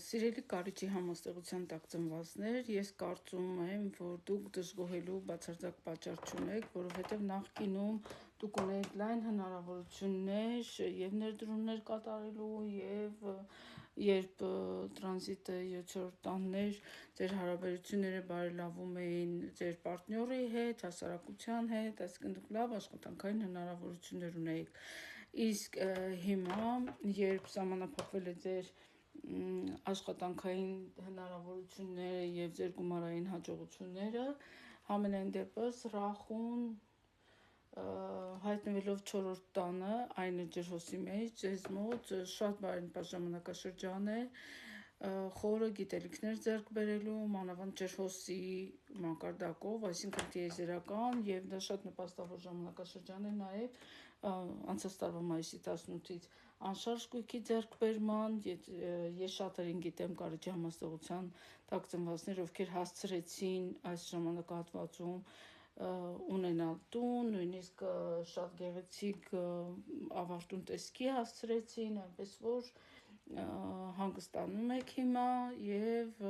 Սիրելի կարիճի համաստեղության տակ ծնվածներ, ես կարծում եմ, որ դուք դժգոհելու բացարձակ պատճառ չունեք, որովհետև նախկինում դուք ունեիք լայն հնարավորություններ եւ ներդրումներ կատարելու եւ երբ տրանզիտը 7-րդ տաններ ձեր հարաբերությունները բարելավում էին ձեր պարտնյորի հետ, հասարակության հետ, այսինքն դուք լավ աշխատանքային հնարավորություններ ունեիք։ Իսկ հիմա, երբ սահմանափակվել է ձեր աշխատանքային հնարավորությունները եւ ձեր գումարային հաջողությունները, համենայն դեպս Ռախուն հայտնվելով 4-րդ տանը, այն է ջրհոսի մեջ, ձեզ մոտ շատ բարենպաստ ժամանակաշրջան է խորը գիտելիքներ ձեռք բերելու, մանավանդ ջրհոսի մակարդակով, այսինքն տիեզերական, եւ դա շատ նպաստավոր ժամանակաշրջան է նաեւ անցած տարվա մայիսի 18-ից անշարժ գույքի ձեռքբերման, ես շատերին գիտեմ կարիճի համաստեղության տակ ծնվածներ, ովքեր հասցրեցին այս ժամանակահատվածում ունենալ տուն, նույնիսկ շատ գեղեցիկ ավարտուն տեսքի հասցրեցին, այնպես որ հանգստանում եք հիմա եւ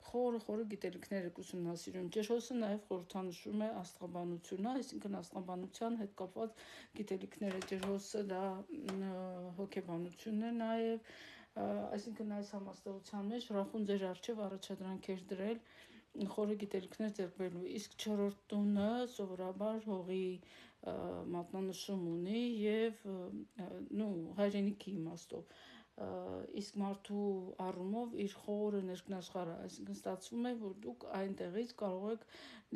խորը գիտելիքներ եք ուսումնասիրում։ Ջրհոսը նաեւ խորհրդանշում է աստղաբանությունը, այսինքն աստղաբանության հետ կապված գիտելիքները, ջրհոսը դա հոգեբանությունն է նաեւ, այսինքն այս համաստեղության մեջ Ռախուն ձեր առջեւ առաջադրանքեր դրել խորը գիտելիքներ ձեռք բերելու, իսկ 4-րդ տունը սովորաբար հողի մատնանշում ունի եւ հայրենիքի իմաստով, իսկ մարդու առումով իր խորը ներքնաշխարհը, այսինքն ստացվում է, որ դուք այնտեղից կարող եք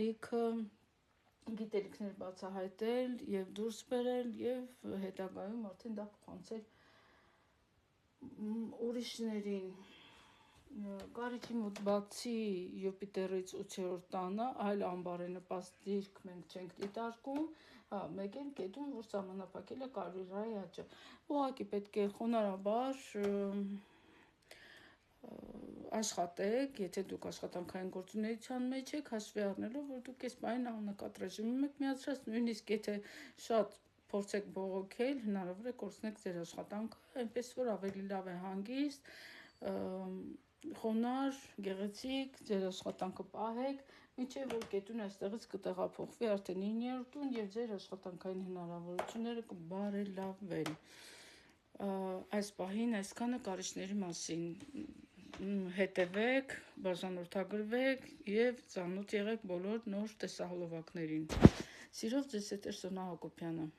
լիքը գիտելիքներ բացահայտել եւ դուրս բերել եւ հետագայում արդեն դա փոխանցել ուրիշներին։ Կարիճի մոտ բացի Յուպիտերից 8-րդ տանը այլ անբարենպաստ դիրք մենք չենք դիտարկում, մեկ էլ գետում, որ սահմանափակել է Կարիռայի աճը։ Ուղղակի պետք է խոնարհաբար աշխատեք, եթե դուք աշխատանքային գործունեության մեջ եք, հաշվի առնելով, որ դուք այս պահին աննկատ ռեժիմում եք միացրած, նույնիսկ եթե շատ փորձեք բողոքել, հնարավոր է կորցնեք ձեր աշխատանքը, այնպես որ ավելի լավ է հանգիստ, խոնարհ, գեղեցիկ ձեր աշխատանքը պահեք, մինչև որ գետուն այստեղից կտեղափոխվի արդեն 9-րդ տուն եւ ձեր աշխատանքային հնարավորությունները կբարելավվեն։ Այս պահին այսքանը կարիճների մասին, հետևեք, բաժանորդագրվեք եւ ծանոթ եղեք բոլոր նոր տեսահոլովակներին։ Սիրով ձեզ հետ է Սոնա Հակոբյանը։